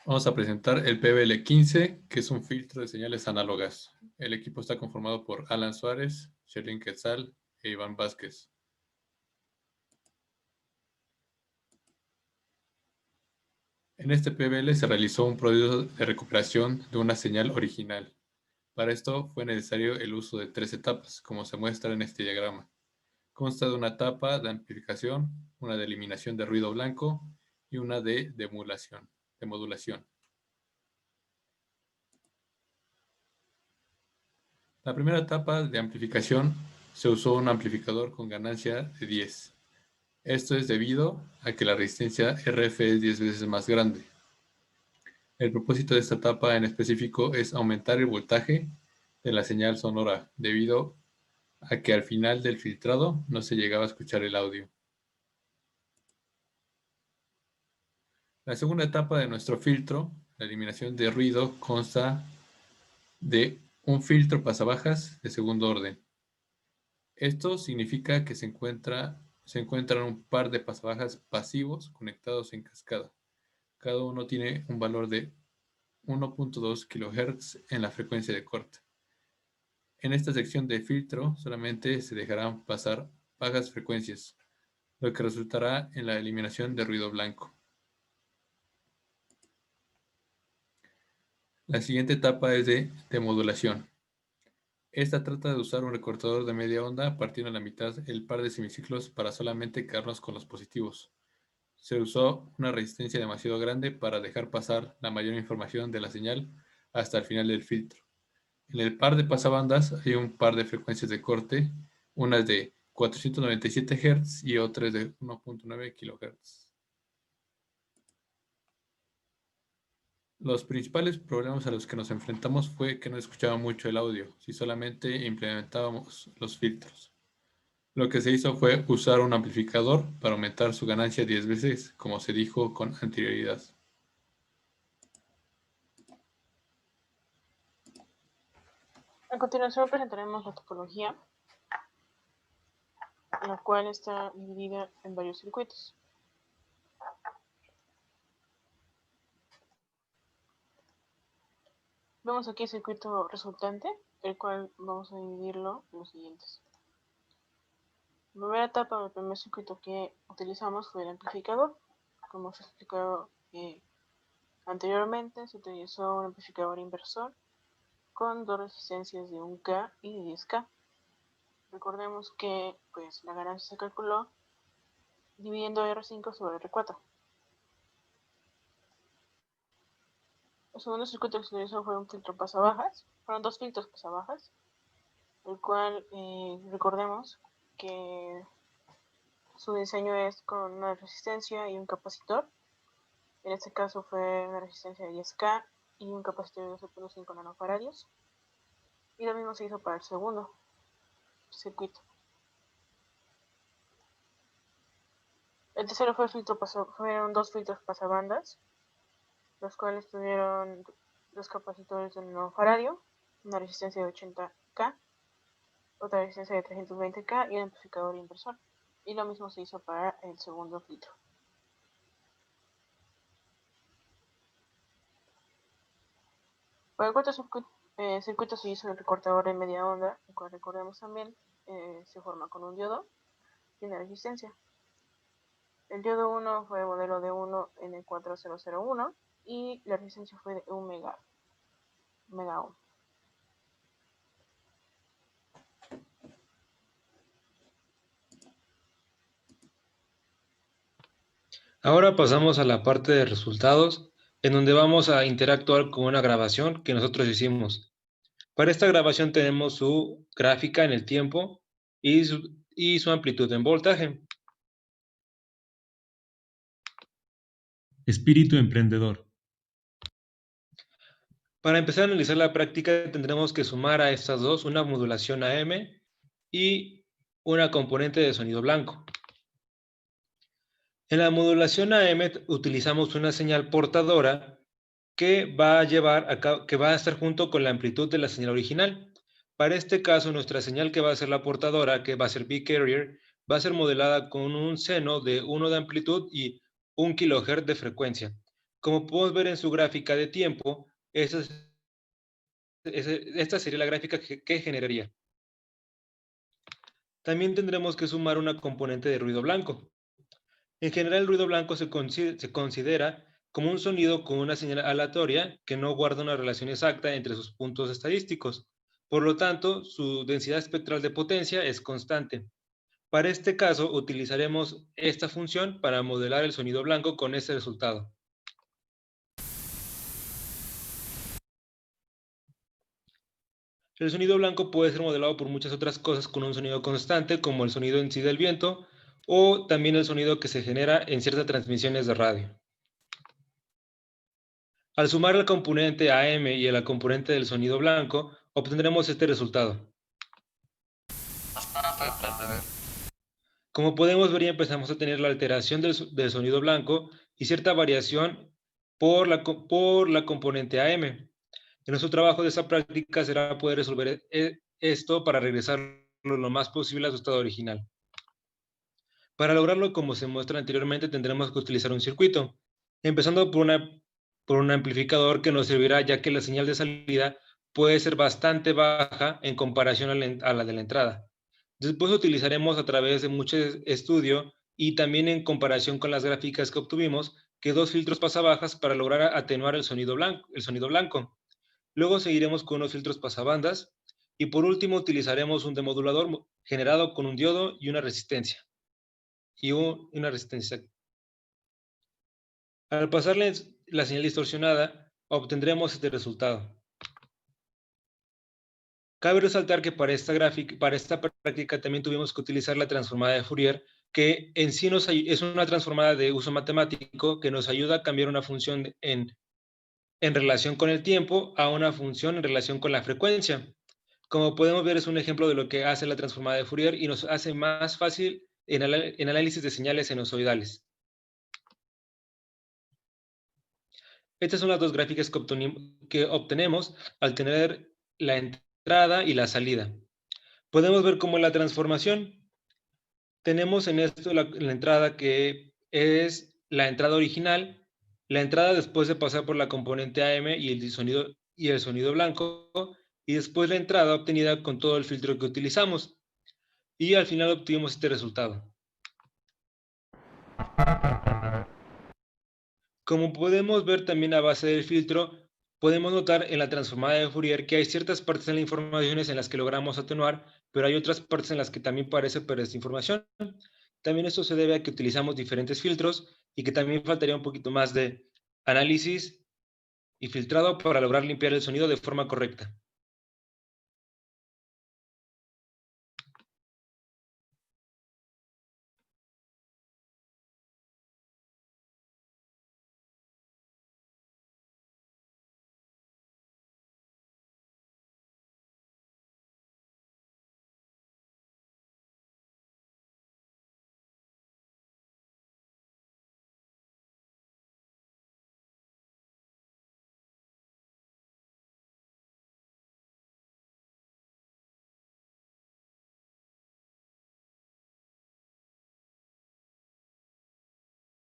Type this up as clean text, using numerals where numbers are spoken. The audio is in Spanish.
Vamos a presentar el PBL15, que es un filtro de señales análogas. El equipo está conformado por Alan Suárez, Sherlyn Quetzal e Iván Vázquez. En este PBL se realizó un proceso de recuperación de una señal original. Para esto fue necesario el uso de 3 etapas, como se muestra en este diagrama. Consta de una etapa de amplificación, una de eliminación de ruido blanco y una de modulación. La primera etapa de amplificación se usó un amplificador con ganancia de 10. Esto es debido a que la resistencia RF es 10 veces más grande. El propósito de esta etapa en específico es aumentar el voltaje de la señal sonora, debido a que al final del filtrado no se llegaba a escuchar el audio. La segunda etapa de nuestro filtro, la eliminación de ruido, consta de un filtro pasabajas de segundo orden. Esto significa que se encuentran un par de pasabajas pasivos conectados en cascada. Cada uno tiene un valor de 1.2 kHz en la frecuencia de corte. En esta sección de filtro solamente se dejarán pasar bajas frecuencias, lo que resultará en la eliminación de ruido blanco. La siguiente etapa es de demodulación. Esta trata de usar un recortador de media onda partiendo a la mitad el par de semiciclos para solamente quedarnos con los positivos. Se usó una resistencia demasiado grande para dejar pasar la mayor información de la señal hasta el final del filtro. En el par de pasabandas hay un par de frecuencias de corte, una es de 497 Hz y otra es de 1.9 kHz. Los principales problemas a los que nos enfrentamos fue que no escuchaba mucho el audio, si solamente implementábamos los filtros. Lo que se hizo fue usar un amplificador para aumentar su ganancia 10 veces, como se dijo con anterioridad. A continuación presentaremos la topología, la cual está dividida en varios circuitos. Vemos aquí el circuito resultante, el cual vamos a dividirlo en los siguientes. La primera etapa del primer circuito que utilizamos fue el amplificador. Como se explicó anteriormente, se utilizó un amplificador inversor con dos resistencias de 1K y de 10K. Recordemos que pues, la ganancia se calculó dividiendo R5 sobre R4. El segundo circuito que se utilizó fue un filtro pasabajas. Fueron dos filtros pasabajas, el cual recordemos que su diseño es con una resistencia y un capacitor. En este caso fue una resistencia de 10K y un capacitor de 12.5 nanofaradios. Y lo mismo se hizo para el segundo circuito. El tercero fue el filtro fueron dos filtros pasabandas, los cuales tuvieron dos capacitores de 1 nanofaradio, una resistencia de 80K, otra resistencia de 320K y un amplificador inversor. Y lo mismo se hizo para el segundo filtro. Para el cuarto circuito se hizo el recortador de media onda, el cual recordemos también se forma con un diodo y una resistencia. El diodo 1 fue el modelo de 1N4001 y la resistencia fue de 1 mega ohm. Ahora pasamos a la parte de resultados, en donde vamos a interactuar con una grabación que nosotros hicimos. Para esta grabación tenemos su gráfica en el tiempo y su amplitud en voltaje. Espíritu emprendedor. Para empezar a analizar la práctica tendremos que sumar a estas dos una modulación AM y una componente de sonido blanco. En la modulación AM utilizamos una señal portadora que va a estar junto con la amplitud de la señal original. Para este caso, nuestra señal que va a ser la portadora, que va a ser B-carrier, va a ser modelada con un seno de 1 de amplitud y 1 kHz de frecuencia. Como podemos ver en su gráfica de tiempo, esta sería la gráfica que generaría. También tendremos que sumar una componente de ruido blanco. En general, el ruido blanco se considera como un sonido con una señal aleatoria que no guarda una relación exacta entre sus puntos estadísticos. Por lo tanto, su densidad espectral de potencia es constante. Para este caso, utilizaremos esta función para modelar el sonido blanco con este resultado. El sonido blanco puede ser modelado por muchas otras cosas con un sonido constante, como el sonido en sí del viento, o también el sonido que se genera en ciertas transmisiones de radio. Al sumar el componente AM y la componente del sonido blanco, obtendremos este resultado. Como podemos ver, ya empezamos a tener la alteración del sonido blanco y cierta variación por la componente AM. En nuestro trabajo de esta práctica será poder resolver esto para regresarlo lo más posible a su estado original. Para lograrlo, como se muestra anteriormente, tendremos que utilizar un circuito, empezando por un amplificador que nos servirá, ya que la señal de salida puede ser bastante baja en comparación a la de la entrada. Después utilizaremos, a través de mucho estudio y también en comparación con las gráficas que obtuvimos, que 2 filtros pasabajas para lograr atenuar el sonido blanco. Luego seguiremos con unos filtros pasabandas y por último utilizaremos un demodulador generado con un diodo y una resistencia. Al pasarle la señal distorsionada, obtendremos este resultado. Cabe resaltar que para esta práctica también tuvimos que utilizar la transformada de Fourier, que en sí es una transformada de uso matemático que nos ayuda a cambiar una función en relación con el tiempo a una función en relación con la frecuencia. Como podemos ver, es un ejemplo de lo que hace la transformada de Fourier y nos hace más fácil en análisis de señales sinusoidales. Estas son las dos gráficas que obtenemos al tener la entrada y la salida. Podemos ver cómo la transformación. Tenemos en esto la entrada que es la entrada original, la entrada después de pasar por la componente AM y el sonido blanco, y después la entrada obtenida con todo el filtro que utilizamos. Y al final obtuvimos este resultado. Como podemos ver también a base del filtro, podemos notar en la transformada de Fourier que hay ciertas partes en la información en las que logramos atenuar, pero hay otras partes en las que también parece perder esta información. También esto se debe a que utilizamos diferentes filtros y que también faltaría un poquito más de análisis y filtrado para lograr limpiar el sonido de forma correcta.